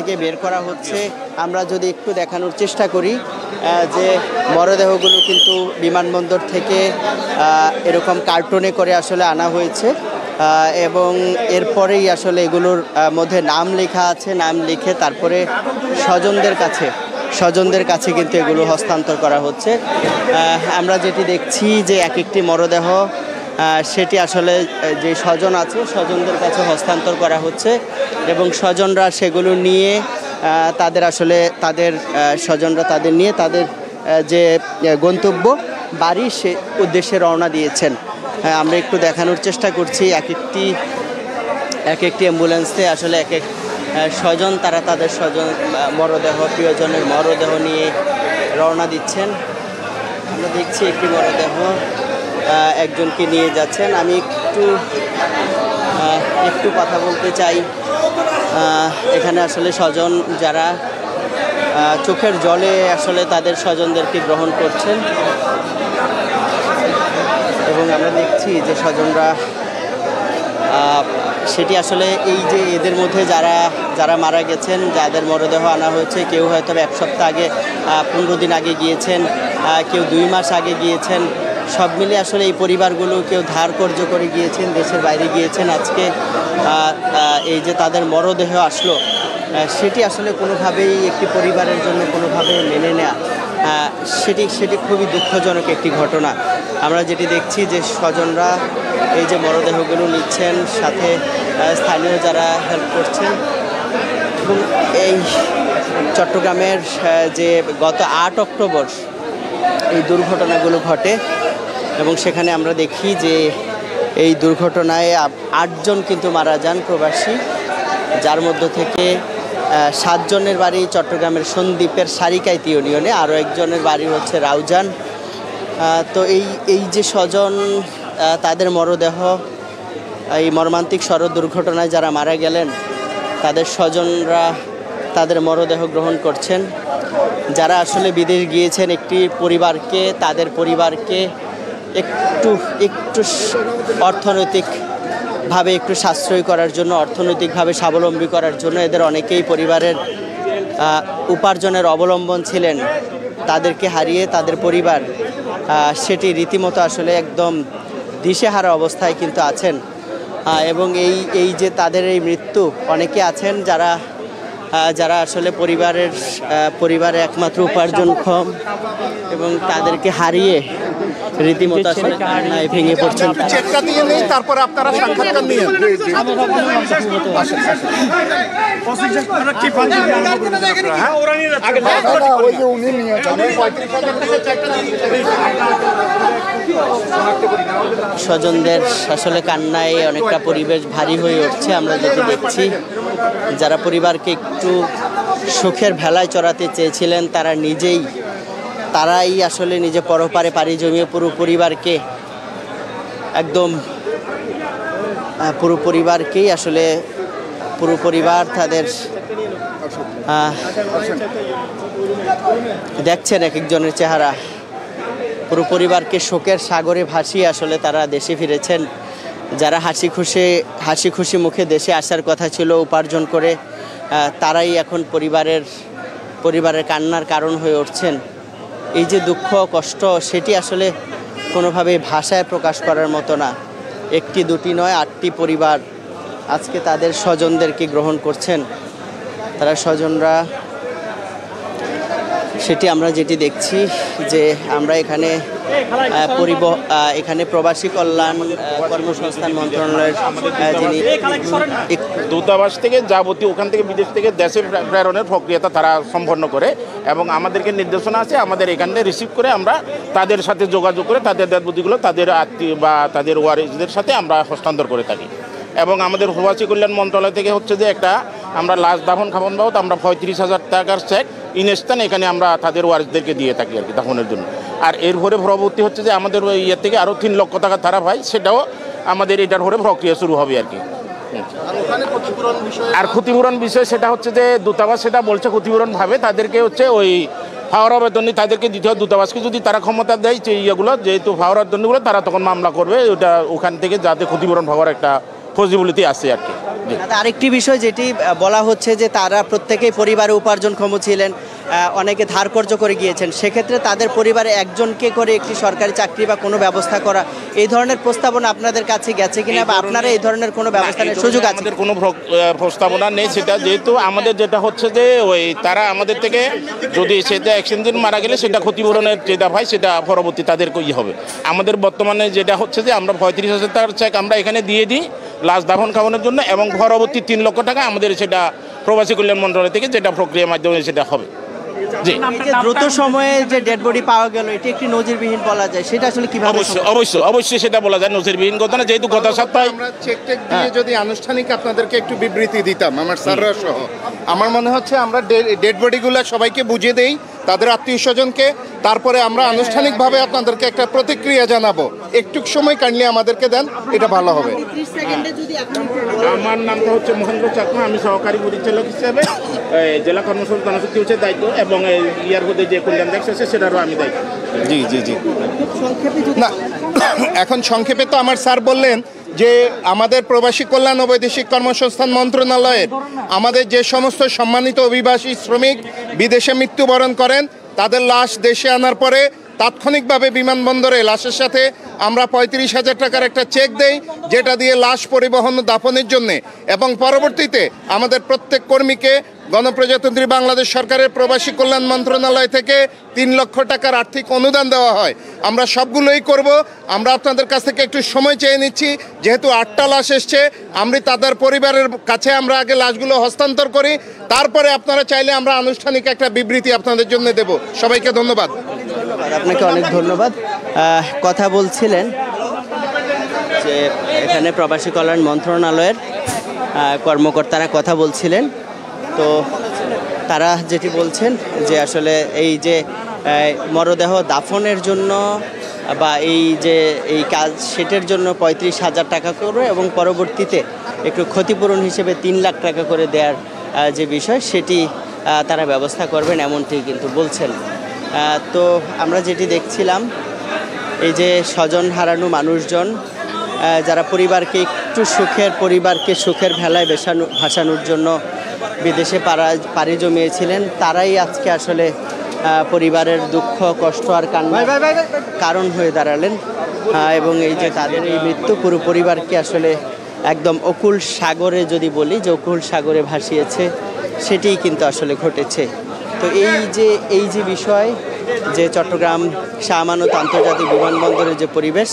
থেকে বের করা হচ্ছে। আমরা যদি একটু দেখানোর চেষ্টা করি যে মরদেহগুলো কিন্তু বিমানবন্দর থেকে এরকম কার্টুনে করে আসলে আনা হয়েছে এবং এরপরেই আসলে এগুলোর মধ্যে নাম লেখা আছে। নাম লিখে তারপরে স্বজনদের কাছে কিন্তু এগুলো হস্তান্তর করা হচ্ছে। আমরা যেটি দেখছি যে এক একটি মরদেহ সেটি আসলে যে স্বজন আছে স্বজনদের কাছে হস্তান্তর করা হচ্ছে এবং স্বজনরা সেগুলো নিয়ে তাদের স্বজনরা তাদের নিয়ে তাদের যে গন্তব্য বাড়ি সে উদ্দেশ্যে রওনা দিয়েছেন। আমরা একটু দেখানোর চেষ্টা করছি এক একটি অ্যাম্বুলেন্সে আসলে এক এক স্বজন তারা তাদের প্রিয়জনের মরদেহ নিয়ে রওনা দিচ্ছেন। আমরা দেখছি একটি মরদেহ একজনকে নিয়ে যাচ্ছেন। আমি একটু কথা বলতে চাই। এখানে আসলে স্বজন যারা চোখের জলে আসলে তাদের স্বজনদেরকে গ্রহণ করছেন এবং আমরা দেখছি যে স্বজনরা সেটি আসলে এই যে এদের মধ্যে যারা মারা গেছেন যাদের মরদেহ আনা হয়েছে কেউ হয়তো 1 সপ্তাহ আগে 15 দিন আগে গিয়েছেন, কেউ 2 মাস আগে গিয়েছেন। সব মিলে আসলে এই পরিবারগুলো কেউ ধার কর্য করে গিয়েছেন, দেশের বাইরে গিয়েছেন। আজকে এই যে তাদের মরদেহ আসলো সেটি আসলে কোনোভাবেই একটি পরিবারের জন্য কোনোভাবে মেনে নেওয়া সেটি খুবই দুঃখজনক একটি ঘটনা। আমরা যেটি দেখছি যে স্বজনরা এই যে মরদেহগুলো নিচ্ছেন, সাথে স্থানীয় যারা হেল্প করছেন এবং এই চট্টগ্রামের যে গত 8 অক্টোবর এই দুর্ঘটনাগুলো ঘটে এবং সেখানে আমরা দেখি যে এই দুর্ঘটনায় 8 জন কিন্তু মারা যান প্রবাসী, যার মধ্য থেকে 7 জনের বাড়ি চট্টগ্রামের সন্দ্বীপের সারিকাইত ইউনিয়নে, আরও একজনের বাড়ি হচ্ছে রাউজান। তো এই যে স্বজন তাদের মরদেহ এই মর্মান্তিক সড়ক দুর্ঘটনায় যারা মারা গেলেন তাদের স্বজনরা তাদের মরদেহ গ্রহণ করছেন। যারা আসলে বিদেশ গিয়েছেন তাদের পরিবারকে একটু অর্থনৈতিকভাবে একটু সাশ্রয় করার জন্য, অর্থনৈতিকভাবে স্বাবলম্বী করার জন্য এদের অনেকেই পরিবারের উপার্জনের অবলম্বন ছিলেন। তাদেরকে হারিয়ে তাদের পরিবার সেটি রীতিমতো আসলে একদম দিশেহারা অবস্থায় কিন্তু আছেন এবং এই যে তাদের এই মৃত্যু, অনেকে আছেন যারা আসলে পরিবারের একমাত্র উপার্জনক্ষম এবং তাদেরকে হারিয়ে রীতিমতো আসলে কান্নায় ভেঙে পড়ছেন। তারপরে আপনারা সাক্ষাৎকার নিয়ে স্বজনদের আসলে কান্নায় অনেকটা পরিবেশ ভারী হয়ে উঠছে। আমরা যেটি দেখছি যারা পরিবারকে একটু সুখের ভেলায় চড়াতে চেয়েছিলেন তারাই আসলে নিজে পরপারে পাড়ি জমিয়ে পুরো পরিবার তাদের দেখছেন এক একজনের চেহারা, পুরো পরিবারকে শোকের সাগরে ভাসিয়ে আসলে তারা দেশে ফিরেছেন। যারা হাসি খুশি মুখে দেশে আসার কথা ছিল উপার্জন করে, তারাই এখন পরিবারের কান্নার কারণ হয়ে উঠছেন। এই যে দুঃখ কষ্ট সেটি আসলে কোনোভাবে ভাষায় প্রকাশ করার মতো না। 1টি 2টি নয় 8টি পরিবার আজকে তাদের স্বজনদেরকে গ্রহণ করছেন। তারা স্বজনরা সেটি আমরা যেটি দেখছি যে আমরা এখানে প্রবাসী কল্যাণ কর্মসংস্থান মন্ত্রণালয়ের যিনি দূতাবাস থেকে যাবতীয় ওখান থেকে বিদেশ থেকে দেশে প্রেরণের প্রক্রিয়াটা তারা সম্পন্ন করে এবং আমাদেরকে নির্দেশনা আছে আমাদের এখানে রিসিভ করে আমরা তাদের সাথে যোগাযোগ করে তাদের দেহবুদ্ধিগুলো তাদের আত্মীয় বা তাদের ওয়ারিসদের সাথে আমরা হস্তান্তর করে থাকি। এবং আমাদের প্রবাসী কল্যাণ মন্ত্রণালয় থেকে হচ্ছে যে আমরা লাশ দাফন খাফন বাবদ আমরা 35,000 টাকার চেক ইনস্টান এখানে আমরা তাদের ওয়ারিসদেরকে দিয়ে থাকি আর কি দাফনের জন্য। আর এরপরে পরবর্তী হচ্ছে যে আমাদের থেকে আরও 3 লক্ষ টাকা তারা পায়, সেটাও আমাদের এটার পরে প্রক্রিয়া শুরু হবে আর কি। আর ক্ষতিপূরণ বিষয় সেটা হচ্ছে যে দূতাবাস সেটা বলছে ক্ষতিপূরণ ভাবে তাদেরকে হচ্ছে ওই পাওয়ার আবেদনী তাদেরকে দিতে হয়। দূতাবাসকে যদি তারা ক্ষমতা দেয় যে ইয়েগুলো যেহেতু পাওয়ার আবেদনগুলো তারা তখন মামলা করবে ওটা ওখান থেকে যাতে ক্ষতিপূরণ পাওয়ার একটা পসিবিলিটি আছে আর কি। আরেকটি বিষয় যেটি বলা হচ্ছে যে তারা প্রত্যেকেই পরিবারে উপার্জনক্ষম ছিলেন, অনেকে ধার কর্জ করে গিয়েছেন, সেক্ষেত্রে তাদের পরিবারে একজনকে করে একটি সরকারি চাকরি বা কোনো ব্যবস্থা করা, এই ধরনের প্রস্তাবনা আপনাদের কাছে গেছে কিনা বা আপনারা এই ধরনের কোনো ব্যবস্থা নেওয়ার সুযোগ আছে? আমাদের কোনো প্রস্তাবনা নেই সেটা, যেহেতু আমাদের যেটা হচ্ছে যে ওই তারা আমাদের থেকে যদি সেটা অ্যাক্সিডেন্ট মারা গেলে সেটা ক্ষতিপূরণের যেটা হয় সেটা পরবর্তী তাদেরকেই হবে। আমাদের বর্তমানে যেটা হচ্ছে যে আমরা 35,000 টাকার চেক আমরা এখানে দিয়ে দিই লাশ দাফন খাওয়ানোর জন্য, এবং পরবর্তী 3 লক্ষ টাকা আমাদের সেটা প্রবাসী কল্যাণ মন্ত্রণালয় থেকে যেটা প্রক্রিয়ার মাধ্যমে সেটা হবে। জি, দ্রুত সময়ে যে ডেড বডি পাওয়া গেল এটি একটি নজিরবিহীন বলা যায়, সেটা আসলে কিভাবে? অবশ্যই সেটা বলা যায় নজিরবিহীন কথা না, যেহেতু গত সপ্তাহে আমরা চেক দিয়ে যদি আনুষ্ঠানিক আপনাদেরকে একটু বিবৃতি দিতাম আমার স্যাররা সহ, আমার মনে হচ্ছে আমরা ডেড বডিগুলো সবাইকে বুঝিয়ে দেই, তাদের আত্মীয় স্বজনকে, তারপরে আমরা আনুষ্ঠানিকভাবে আপনাদেরকে একটা প্রতিক্রিয়া জানাবো। একটু সময় কাইন্ডলি আমাদেরকে দেন, এটা ভালো হবে। আমার নামটা হচ্ছে মহেন্দ্র চাকমা, আমি সহকারী পরিচালক হিসেবে জেলা কর্মসূচি জনশক্তি হচ্ছে দায়িত্ব, এবং ইয়ার মধ্যে যে কল্যাণ ট্যাক্স আছে সেটারও আমি দায়িত্ব। জি না, এখন সংক্ষেপে তো আমার স্যার বললেন যে আমাদের প্রবাসী কল্যাণ ও বৈদেশিক কর্মসংস্থান মন্ত্রণালয়ের আমাদের যে সমস্ত সম্মানিত অভিবাসী শ্রমিক বিদেশে মৃত্যুবরণ করেন তাদের লাশ দেশে আনার পরে তাৎক্ষণিকভাবে বিমানবন্দরে লাশের সাথে আমরা 35,000 টাকার একটা চেক দেই, যেটা দিয়ে লাশ পরিবহন ও দাফনের জন্যে, এবং পরবর্তীতে আমাদের প্রত্যেক কর্মীকে গণপ্রজাতন্ত্রী বাংলাদেশ সরকারের প্রবাসী কল্যাণ মন্ত্রণালয় থেকে 3 লক্ষ টাকার আর্থিক অনুদান দেওয়া হয়। আমরা সবগুলোই করব। আমরা আপনাদের কাছ থেকে একটু সময় চেয়ে নিচ্ছি, যেহেতু 8টা লাশ এসছে, আমরা তাদের পরিবারের কাছে আমরা আগে লাশগুলো হস্তান্তর করি, তারপরে আপনারা চাইলে আমরা আনুষ্ঠানিক একটা বিবৃতি আপনাদের জন্য দেব। সবাইকে ধন্যবাদ। আপনাকে অনেক ধন্যবাদ। কথা বলছিলেন যে এখানে প্রবাসী কল্যাণ মন্ত্রণালয়ের কর্মকর্তারা কথা বলছিলেন, তো তারা যেটি বলছেন যে আসলে এই যে মরদেহ দাফনের জন্য বা এই যে এই কাজ সেটার জন্য 35,000 টাকা করে, এবং পরবর্তীতে একটু ক্ষতিপূরণ হিসেবে 3 লাখ টাকা করে দেওয়ার যে বিষয় সেটি তারা ব্যবস্থা করবেন এমনটি কিন্তু বলছেন। তো আমরা যেটি দেখছিলাম এই যে স্বজন হারানো মানুষজন যারা পরিবারকে সুখের ভেলায় ভাসানোর জন্য বিদেশে পাড়ি জমিয়েছিলেন, তারাই আজকে আসলে পরিবারের দুঃখ কষ্ট আর কান্নার কারণ হয়ে দাঁড়ালেন, এবং এই যে তাদের এই মৃত্যু পুরো পরিবারকে আসলে একদম অকুল সাগরে, যদি বলি যে অকুল সাগরে ভাসিয়েছে, সেটিই কিন্তু আসলে ঘটেছে। তো এই যে বিষয় যে চট্টগ্রাম শাহ আমানত আন্তর্জাতিক বিমানবন্দরের যে পরিবেশ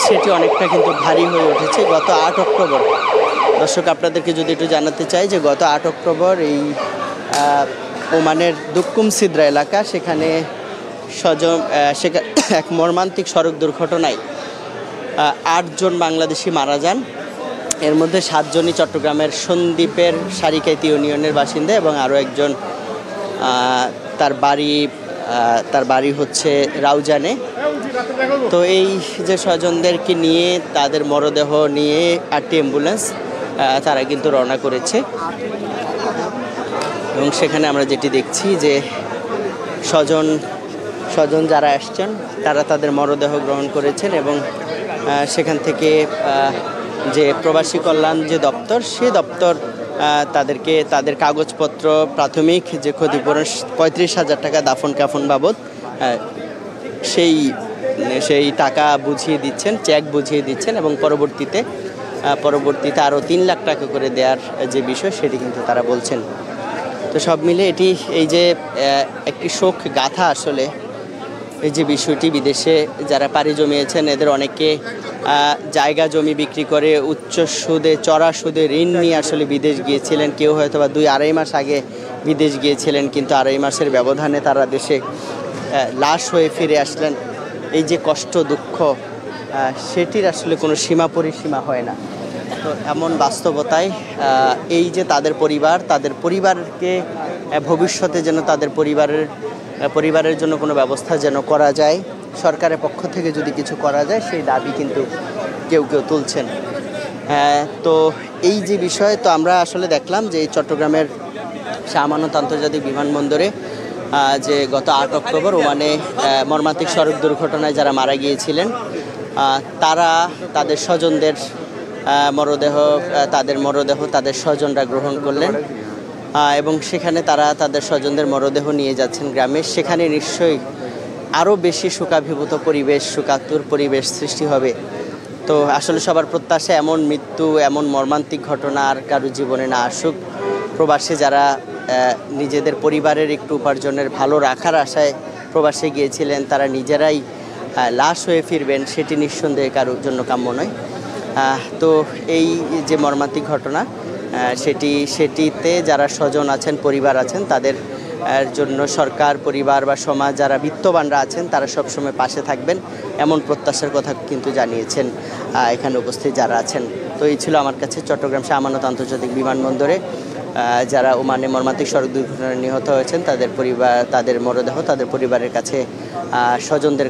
সেটি অনেকটা কিন্তু ভারী হয়ে উঠেছে। গত 8 অক্টোবর, দর্শক আপনাদেরকে যদি একটু জানাতে চাই যে গত 8 অক্টোবর এই ওমানের দুক্কুম সিদ্রা এলাকা, সেখানে এক মর্মান্তিক সড়ক দুর্ঘটনায় 8 জন বাংলাদেশি মারা যান। এর মধ্যে 7 জনই চট্টগ্রামের সন্দ্বীপের সারিকাইতি ইউনিয়নের বাসিন্দা, এবং আরও একজন তার বাড়ি হচ্ছে রাউজানে। তো এই যে স্বজনদেরকে নিয়ে তাদের মরদেহ নিয়ে 8টি অ্যাম্বুলেন্স তারা কিন্তু রওনা করেছে, এবং সেখানে আমরা যেটি দেখছি যে স্বজন যারা আসছেন তারা তাদের মরদেহ গ্রহণ করেছেন, এবং সেখান থেকে যে প্রবাসী কল্যাণ যে দপ্তর, সেই দপ্তর তাদেরকে তাদের কাগজপত্র প্রাথমিক যে ক্ষতিপূরণ 35,000 টাকা দাফন কাফন বাবদ সেই টাকা বুঝিয়ে দিচ্ছেন, চেক বুঝিয়ে দিচ্ছেন, এবং পরবর্তীতে আরও 3 লাখ টাকা করে দেওয়ার যে বিষয় সেটি কিন্তু তারা বলছেন। তো সব মিলে এটি এই যে একটি শোক গাথা আসলে, এই যে বিষয়টি বিদেশে যারা পাড়ি জমিয়েছেন এদের অনেকে জায়গা জমি বিক্রি করে উচ্চ সুদে চড়া সুদে ঋণ নিয়ে আসলে বিদেশ গিয়েছিলেন। কেউ হয়তো বা 2-2.5 মাস আগে বিদেশ গিয়েছিলেন, কিন্তু 2.5 মাসের ব্যবধানে তারা দেশে লাশ হয়ে ফিরে আসলেন। এই যে কষ্ট দুঃখ সেটির আসলে কোনো সীমা পরিসীমা হয় না। তো এমন বাস্তবতায় এই যে তাদের পরিবারকে ভবিষ্যতে যেন তাদের পরিবারের জন্য কোনো ব্যবস্থা যেন করা যায়, সরকারের পক্ষ থেকে যদি কিছু করা যায়, সেই দাবি কিন্তু কেউ তুলছেন। তো এই যে বিষয়, তো আমরা আসলে দেখলাম যে চট্টগ্রামের শাহ আমানত আন্তর্জাতিক বিমানবন্দরে যে গত 8 অক্টোবর ওমানে মর্মান্তিক সড়ক দুর্ঘটনায় যারা মারা গিয়েছিলেন তারা তাদের স্বজনদের মরদেহ তাদের স্বজনরা গ্রহণ করলেন এবং সেখানে তারা তাদের স্বজনদের মরদেহ নিয়ে যাচ্ছেন গ্রামে। সেখানে নিশ্চয়ই আরও বেশি শোকাভিভূত পরিবেশ, শোকাতুর পরিবেশ সৃষ্টি হবে। তো আসলে সবার প্রত্যাশা এমন মৃত্যু, এমন মর্মান্তিক ঘটনা আর কারো জীবনে না আসুক। প্রবাসে যারা নিজেদের পরিবারের একটু উপার্জনের ভালো রাখার আশায় প্রবাসে গিয়েছিলেন, তারা নিজেরাই লাশ হয়ে ফিরবেন, সেটি নিঃসন্দেহে কারোর জন্য কাম্য নয়। তো এই যে মর্মান্তিক ঘটনা, সেটিতে যারা স্বজন আছেন, পরিবার আছেন, তাদের জন্য সরকার, পরিবার বা সমাজ, যারা বিত্তবানরা আছেন, তারা সবসময় পাশে থাকবেন এমন প্রত্যাশার কথা কিন্তু জানিয়েছেন এখানে উপস্থিত যারা আছেন। তো এই ছিল আমার কাছে চট্টগ্রাম শাহ আমানত আন্তর্জাতিক বিমানবন্দরে যারা ওমানে মর্মান্তিক সড়ক দুর্ঘটনায় নিহত হয়েছেন তাদের পরিবার, তাদের মরদেহ তাদের পরিবারের কাছে, স্বজনদের